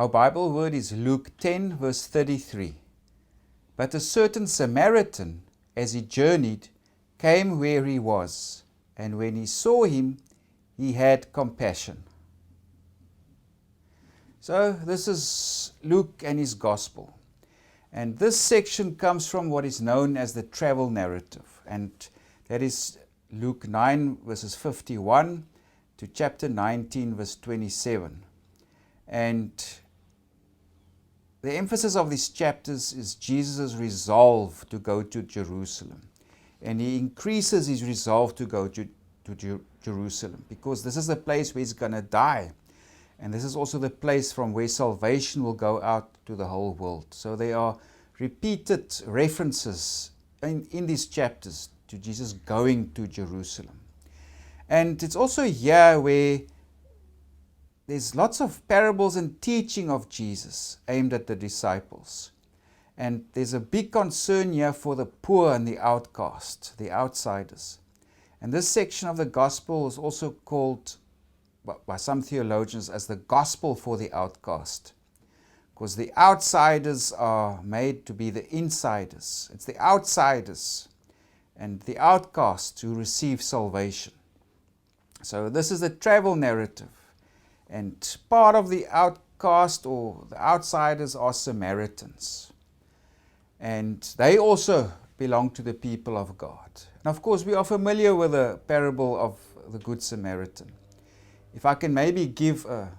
Our Bible word is Luke 10 verse 33. But a certain Samaritan, as he journeyed, came where he was, and when he saw him, he had compassion. So this is Luke and his gospel. And this section comes from what is known as the travel narrative. And that is Luke 9 verses 51 to chapter 19 verse 27. And the emphasis of these chapters is Jesus' resolve to go to Jerusalem. And he increases his resolve to go to Jerusalem, because this is the place where he's going to die. And this is also the place from where salvation will go out to the whole world. So there are repeated references in these chapters to Jesus going to Jerusalem. And it's also here where there's lots of parables and teaching of Jesus aimed at the disciples. And there's a big concern here for the poor and the outcast, the outsiders. And this section of the gospel is also called by some theologians as the gospel for the outcast. Because the outsiders are made to be the insiders. It's the outsiders and the outcasts who receive salvation. So this is the travel narrative. And part of the outcast or the outsiders are Samaritans. And they also belong to the people of God. And of course, we are familiar with the parable of the Good Samaritan. If I can maybe give an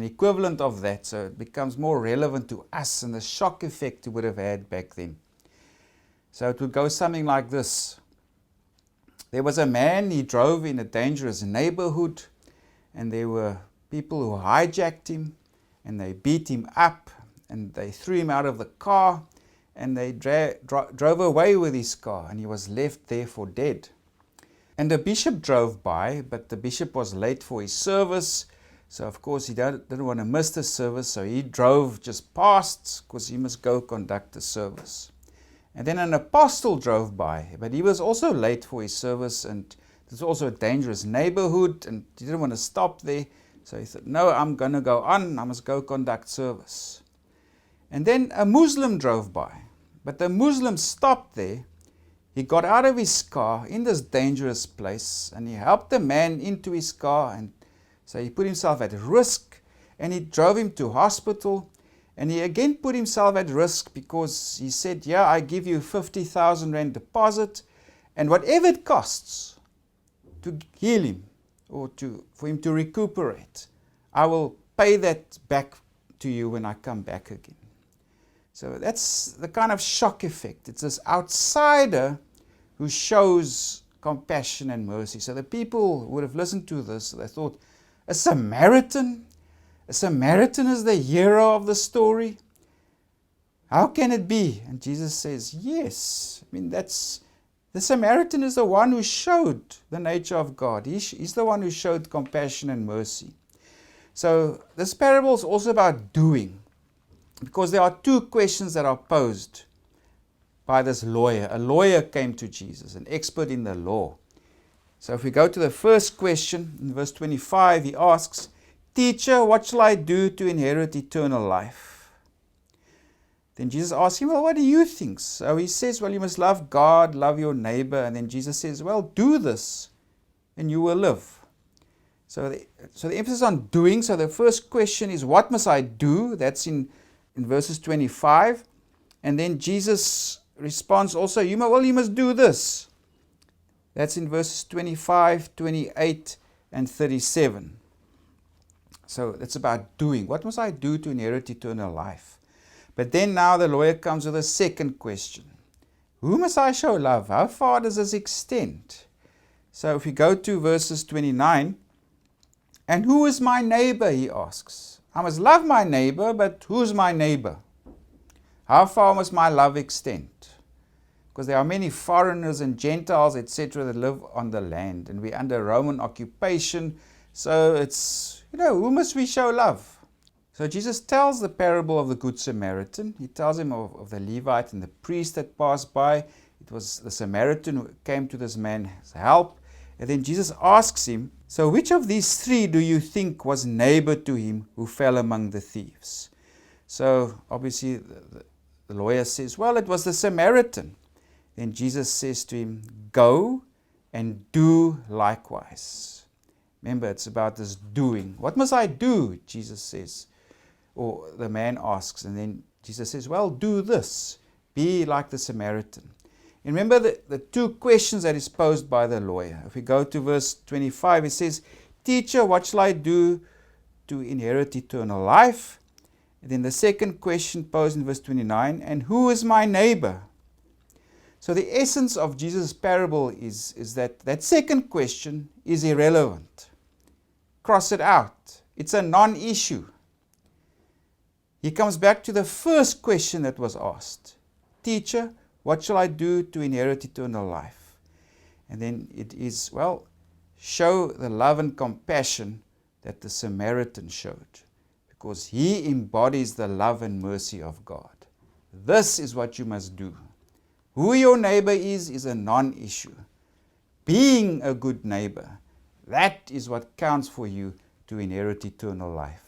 equivalent of that, so it becomes more relevant to us and the shock effect it would have had back then. So it would go something like this. There was a man, he drove in a dangerous neighborhood, and there were people who hijacked him, and they beat him up, and they threw him out of the car, and they drove away with his car, and he was left there for dead. And a bishop drove by, but the bishop was late for his service, so of course he didn't want to miss the service, so he drove just past, because he must go conduct the service. And then an apostle drove by, but he was also late for his service, and it was also a dangerous neighborhood, and he didn't want to stop there, so he said, no, I'm going to go on, I must go conduct service. And then a Muslim drove by. But the Muslim stopped there. He got out of his car in this dangerous place, and he helped the man into his car, and so he put himself at risk, and he drove him to hospital, and he again put himself at risk because he said, yeah, I give you 50,000 rand deposit, and whatever it costs to heal him or for him to recuperate, I will pay that back to you when I come back again. So that's the kind of shock effect. It's this outsider who shows compassion and mercy. So the people would have listened to this, they thought, a Samaritan? A Samaritan is the hero of the story? How can it be? And Jesus says, yes. I mean, the Samaritan is the one who showed the nature of God. He's the one who showed compassion and mercy. So this parable is also about doing. Because there are two questions that are posed by this lawyer. A lawyer came to Jesus, an expert in the law. So if we go to the first question, in verse 25, he asks, Teacher, what shall I do to inherit eternal life? Then Jesus asks him, well, what do you think? So he says, well, you must love God, love your neighbor. And then Jesus says, well, do this, and you will live. So the emphasis on doing. So the first question is, what must I do? That's in verses 25, and then Jesus responds also, you must do this. That's in verses 25, 28, and 37. So it's about doing. What must I do to inherit eternal life? But then now the lawyer comes with a second question. Who must I show love? How far does this extend? So if we go to verses 29, and who is my neighbor, he asks. I must love my neighbor, but who's my neighbor? How far must my love extend? Because there are many foreigners and Gentiles, etc., that live on the land, and we're under Roman occupation, so it's, who must we show love? So Jesus tells the parable of the Good Samaritan. He tells him of the Levite and the priest that passed by. It was the Samaritan who came to this man's help. And then Jesus asks him, So which of these three do you think was neighbor to him who fell among the thieves? So obviously the lawyer says, well, it was the Samaritan. Then Jesus says to him, go and do likewise. Remember, it's about this doing. What must I do? Jesus says, or the man asks, and then Jesus says, well, do this. Be like the Samaritan. And remember the two questions that is posed by the lawyer. If we go to verse 25, it says, teacher, what shall I do to inherit eternal life? And then the second question posed in verse 29, and who is my neighbor? So the essence of Jesus' parable is that second question is irrelevant. Cross it out. It's a non-issue. He comes back to the first question that was asked. Teacher, what shall I do to inherit eternal life? And then it is, well, show the love and compassion that the Samaritan showed, because he embodies the love and mercy of God. This is what you must do. Who your neighbor is a non-issue. Being a good neighbor, that is what counts for you to inherit eternal life.